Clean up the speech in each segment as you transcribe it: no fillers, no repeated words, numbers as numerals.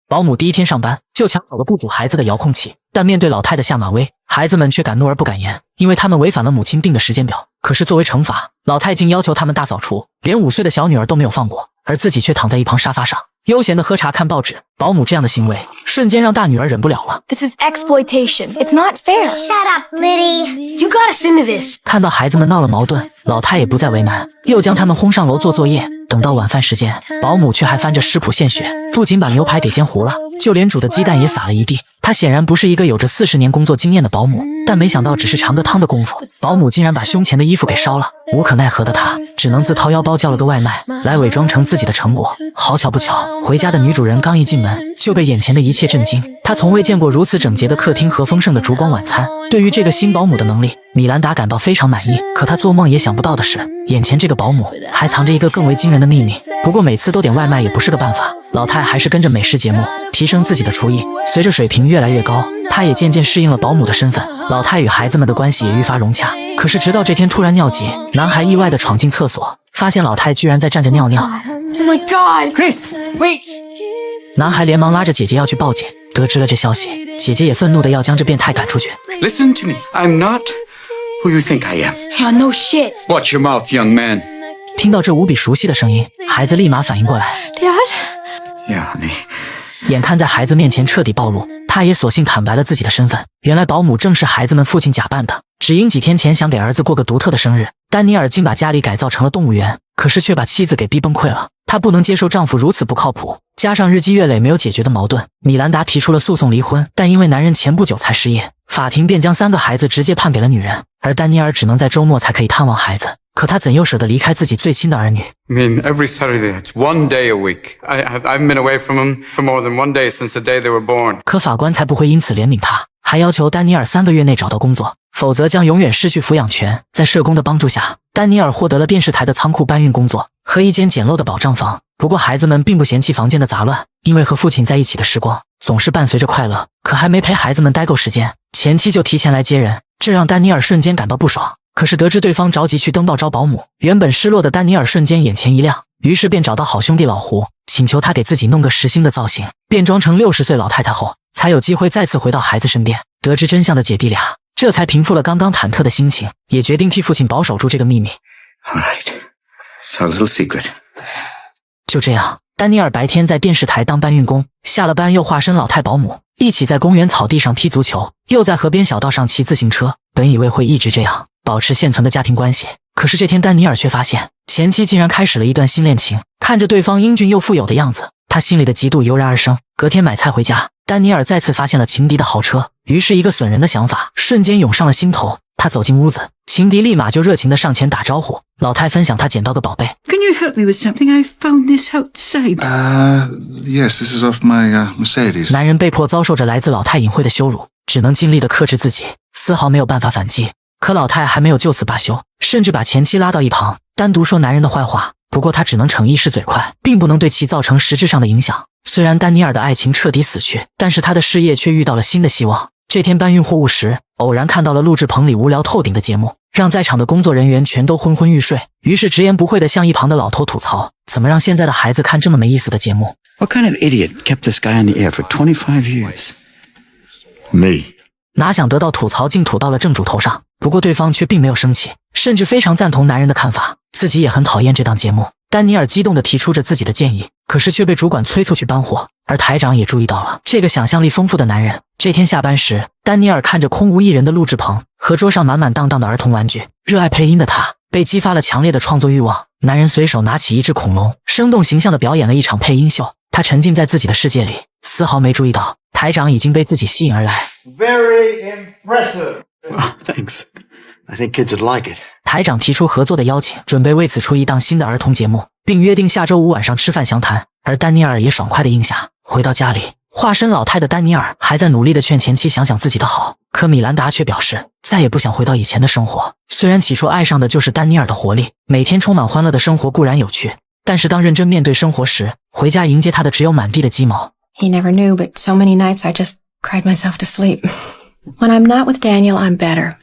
保姆第一天上班就抢走了雇主孩子的遥控器，但面对老太的下马威，孩子们却敢怒而不敢言，因为他们违反了母亲定的时间表。可是作为惩罚，老太竟要求他们大扫除，连5岁的小女儿都没有放过，而自己却躺在一旁沙发上悠闲地喝茶看报纸。保姆这样的行为瞬间让大女儿忍不了了。 This is exploitation. It's not fair. Shut up, Liddy. You got us into this. 看到孩子们闹了矛盾，老太也不再为难，又将他们轰上楼做作业。等到晚饭时间，保姆却还翻着食谱现学，不仅把牛排给煎糊了，就连煮的鸡蛋也撒了一地。她显然不是一个有着40年工作经验的保姆，但没想到只是尝个汤的功夫，保姆竟然把胸前的衣服给烧了。无可奈何的她只能自掏腰包叫了个外卖，来伪装成自己的成果。好巧不巧，回家的女主人刚一进门就被眼前的一切震惊。她从未见过如此整洁的客厅和丰盛的烛光晚餐。对于这个新保姆的能力，米兰达感到非常满意。可她做梦也想不到的是，眼前这个保姆还藏着一个更为惊人的秘密。不过每次都点外卖也不是个办法，老太还是跟着美食节目提升自己的厨艺。随着水平越来越高，她也渐渐适应了保姆的身份。老太与孩子们的关系也愈发融洽。可是直到这天突然尿急，男孩意外地闯进厕所，发现老太居然在站着尿尿。 Oh my god. Chris, wait! 男孩连忙拉着姐姐要去报警。得知了这消息，姐姐也愤怒地要将这变态赶出去。 Listen to me. I'm not who you think I am. Yeah, no shit. Watch your mouth, young man. 听到这无比熟悉的声音，孩子立马反应过来。 Dad? Yeah, honey. 眼看在孩子面前彻底暴露，他也索性坦白了自己的身份。原来保姆正是孩子们父亲假扮的，只因几天前想给儿子过个独特的生日，丹尼尔竟把家里改造成了动物园，可是却把妻子给逼崩溃了。她不能接受丈夫如此不靠谱，加上日积月累没有解决的矛盾，米兰达提出了诉讼离婚，但因为男人前不久才失业，法庭便将3个孩子直接判给了女人，而丹尼尔只能在周末才可以探望孩子。可他怎又舍得离开自己最亲的儿女？ I mean, every Saturday, it's 1 day a week. I haven't been away from them for more than 1 day since the day they were born. 可法官才不会因此怜悯他，还要求丹尼尔3个月内找到工作，否则将永远失去抚养权。在社工的帮助下，丹尼尔获得了电视台的仓库搬运工作和一间简陋的保障房。不过孩子们并不嫌弃房间的杂乱，因为和父亲在一起的时光总是伴随着快乐。可还没陪孩子们待够时间，前妻就提前来接人，这让丹尼尔瞬间感到不爽。可是得知对方着急去登报招保姆，原本失落的丹尼尔瞬间眼前一亮，于是便找到好兄弟老胡，请求他给自己弄个实心的造型，变装成60岁老太太后，才有机会再次回到孩子身边。得知真相的姐弟俩这才平复了刚刚忐忑的心情，也决定替父亲保守住这个秘密。 All right. It's our little secret. 就这样，丹尼尔白天在电视台当搬运工，下了班又化身老太保姆，一起在公园草地上踢足球，又在河边小道上骑自行车。本以为会一直这样保持现存的家庭关系，可是这天丹尼尔却发现前妻竟然开始了一段新恋情。看着对方英俊又富有的样子，他心里的嫉妒油然而生。隔天买菜回家，丹尼尔再次发现了情敌的豪车，于是一个损人的想法瞬间涌上了心头。他走进屋子，情敌立马就热情地上前打招呼。老太分享他捡到个宝贝。 Can you help me with something? I found this outside. Yes, this is off my Mercedes. 男人被迫遭受着来自老太隐晦的羞辱，只能尽力地克制自己，丝毫没有办法反击。可老太还没有就此罢休，甚至把前妻拉到一旁，单独说男人的坏话。不过他只能逞一时嘴快，并不能对其造成实质上的影响。虽然丹尼尔的爱情彻底死去，但是他的事业却遇到了新的希望。这天搬运货物时，偶然看到了录制棚里无聊透顶的节目，让在场的工作人员全都昏昏欲睡，于是直言不讳地向一旁的老头吐槽，怎么让现在的孩子看这么没意思的节目。 What kind of idiot kept this guy on the air for 25 years? Me. 哪想得到吐槽竟吐到了正主头上，不过对方却并没有生气，甚至非常赞同男人的看法，自己也很讨厌这档节目。丹尼尔激动地提出着自己的建议，可是却被主管催促去搬货，而台长也注意到了这个想象力丰富的男人。这天下班时，丹尼尔看着空无一人的录制棚和桌上满满当当的儿童玩具，热爱配音的他被激发了强烈的创作欲望。男人随手拿起一只恐龙，生动形象地表演了一场配音秀。他沉浸在自己的世界里，丝毫没注意到台长已经被自己吸引而来。 Very impressive. Thanks. I think kids would like it. 台长提出合作的邀请，准备为此出一档新的儿童节目，并约定下周五晚上吃饭详谈。而丹尼尔也爽快地应下。回到家里，化身老太的丹尼尔还在努力地劝前妻想想自己的好，可米兰达却表示再也不想回到以前的生活。虽然起初爱上的就是丹尼尔的活力，每天充满欢乐的生活固然有趣，但是当认真面对生活时，回家迎接他的只有满地的鸡毛。 He never knew, but so many nights I just cried myself to sleep. When I'm not with Daniel, I'm better.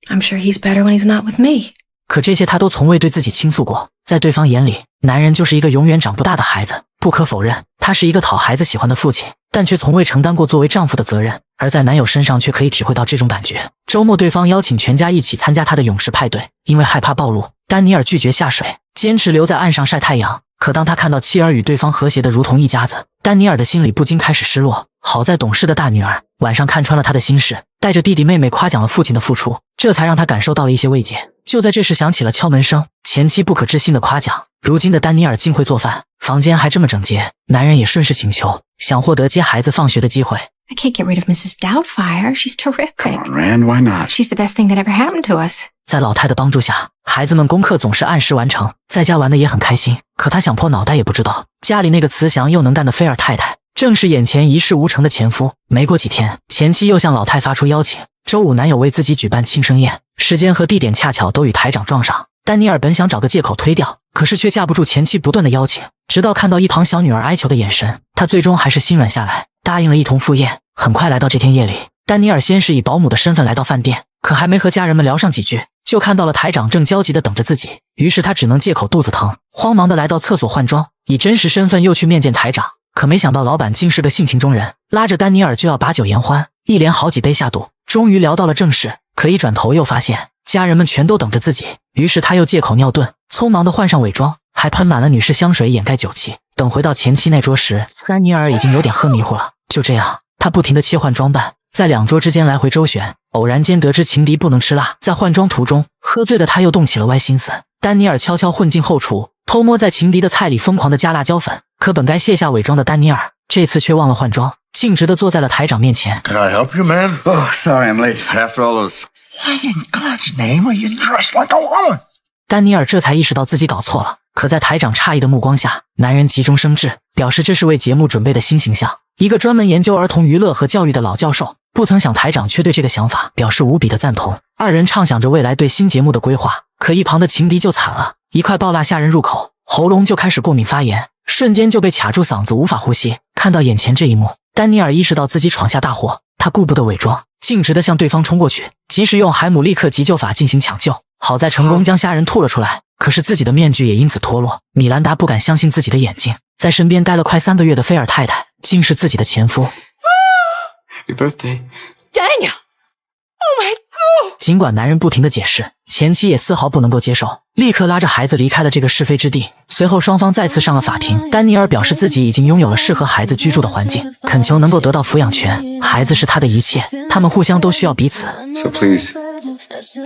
I'm sure he's better when he's not with me. 可这些他都从未对自己倾诉过，在对方眼里，男人就是一个永远长不大的孩子。不可否认，他是一个讨孩子喜欢的父亲，但却从未承担过作为丈夫的责任，而在男友身上却可以体会到这种感觉。周末对方邀请全家一起参加他的泳池派对，因为害怕暴露，丹尼尔拒绝下水，坚持留在岸上晒太阳。可当他看到妻儿与对方和谐的如同一家子，丹尼尔的心里不禁开始失落。好在懂事的大女儿晚上看穿了他的心事，带着弟弟妹妹夸奖了父亲的付出，这才让他感受到了一些慰藉。就在这时响起了敲门声，前妻不可置信的夸奖，如今的丹尼尔竟会做饭，房间还这么整洁，男人也顺势请求，想获得接孩子放学的机会。I can't get rid of Mrs. Doubtfire. She's terrific. Come on, Rand, why not? She's the best thing that ever happened to us. 在老太的帮助下，孩子们功课总是按时完成，在家玩的也很开心。可他想破脑袋也不知道，家里那个慈祥又能干的菲尔太太，正是眼前一事无成的前夫。没过几天，前妻又向老太发出邀请，周五男友为自己举办庆生宴，时间和地点恰巧都与台长撞上。丹尼尔本想找个借口推掉，可是却架不住前妻不断的邀请，直到看到一旁小女儿哀求的眼神，他最终还是心软下来，答应了一同赴宴。很快来到这天夜里，丹尼尔先是以保姆的身份来到饭店，可还没和家人们聊上几句，就看到了台长正焦急地等着自己，于是他只能借口肚子疼，慌忙地来到厕所换装，以真实身份又去面见台长。可没想到老板竟是个性情中人，拉着丹尼尔就要把酒言欢，一连好几杯下肚，终于聊到了正事。可一转头又发现家人们全都等着自己，于是他又借口尿遁，匆忙地换上伪装，还喷满了女士香水掩盖酒气。等回到前妻那桌时，丹尼尔已经有点喝迷糊了。就这样，他不停地切换装扮，在两桌之间来回周旋，偶然间得知情敌不能吃辣，在换装途中，喝醉的他又动起了歪心思。丹尼尔悄悄混进后厨，偷摸在情敌的菜里疯狂地加辣椒粉，可本该卸下伪装的丹尼尔，这次却忘了换装，径直地坐在了台长面前。 Can I help you, man? Oh, sorry I'm late. After all those... Why in God's name are you dressed like a woman? 丹尼尔这才意识到自己搞错了，可在台长诧异的目光下，男人急中生智，表示这是为节目准备的新形象，一个专门研究儿童娱乐和教育的老教授。不曾想台长却对这个想法表示无比的赞同，二人畅想着未来对新节目的规划。可一旁的情敌就惨了，一块爆辣下人入口，喉咙就开始过敏发炎，瞬间就被卡住嗓子无法呼吸。看到眼前这一幕，丹尼尔意识到自己闯下大祸，他顾不得伪装，径直地向对方冲过去，及时用海姆立克急救法进行抢救，好在成功将虾仁吐了出来，可是自己的面具也因此脱落。米兰达不敢相信自己的眼睛，在身边待了快3个月的菲尔太太竟是自己的前夫。Happy birthday. Daniel! Oh my God! 尽管男人不停地解释，前妻也丝毫不能够接受，立刻拉着孩子离开了这个是非之地。随后双方再次上了法庭，丹尼尔表示自己已经拥有了适合孩子居住的环境，恳求能够得到抚养权，孩子是他的一切，他们互相都需要彼此。 So please,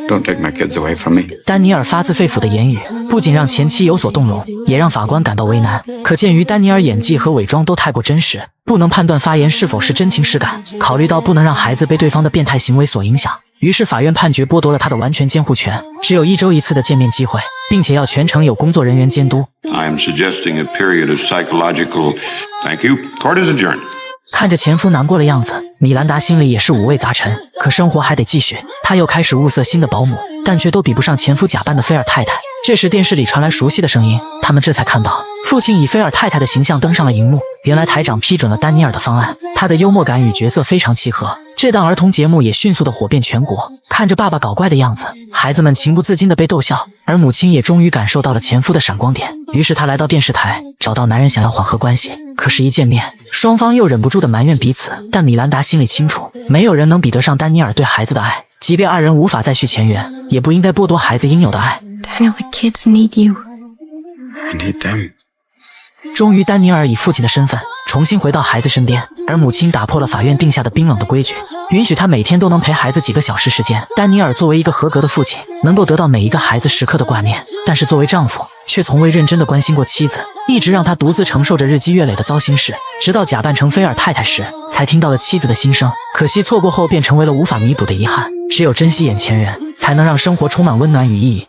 don't take my kids away from me. 丹尼尔发自肺腑的言语不仅让前妻有所动容，也让法官感到为难。可鉴于丹尼尔演技和伪装都太过真实，不能判断发言是否是真情实感。考虑到不能让孩子被对方的变态行为所影响，于是法院判决剥夺了他的完全监护权，只有1周1次的见面机会，并且要全程有工作人员监督。 I am suggesting a period of psychological... Thank you. Court is adjourned. 看着前夫难过的样子，米兰达心里也是五味杂陈。可生活还得继续，她又开始物色新的保姆，但却都比不上前夫假扮的菲尔太太。这时电视里传来熟悉的声音，他们这才看到父亲以菲尔太太的形象登上了荧幕。原来台长批准了丹尼尔的方案，他的幽默感与角色非常契合。这档儿童节目也迅速的火遍全国。看着爸爸搞怪的样子，孩子们情不自禁的被逗笑，而母亲也终于感受到了前夫的闪光点。于是她来到电视台，找到男人想要缓和关系。可是，一见面，双方又忍不住的埋怨彼此。但米兰达心里清楚，没有人能比得上丹尼尔对孩子的爱。即便二人无法再续前缘，也不应该剥夺孩子应有的爱。Daniel, the kids need you. I need them. 终于，丹尼尔以父亲的身份重新回到孩子身边，而母亲打破了法院定下的冰冷的规矩，允许他每天都能陪孩子几个小时时间。丹尼尔作为一个合格的父亲，能够得到每一个孩子时刻的挂念，但是作为丈夫，却从未认真的关心过妻子，一直让他独自承受着日积月累的糟心事。直到假扮成菲尔太太时，才听到了妻子的心声。可惜错过后便成为了无法弥补的遗憾。只有珍惜眼前人，才能让生活充满温暖与意义。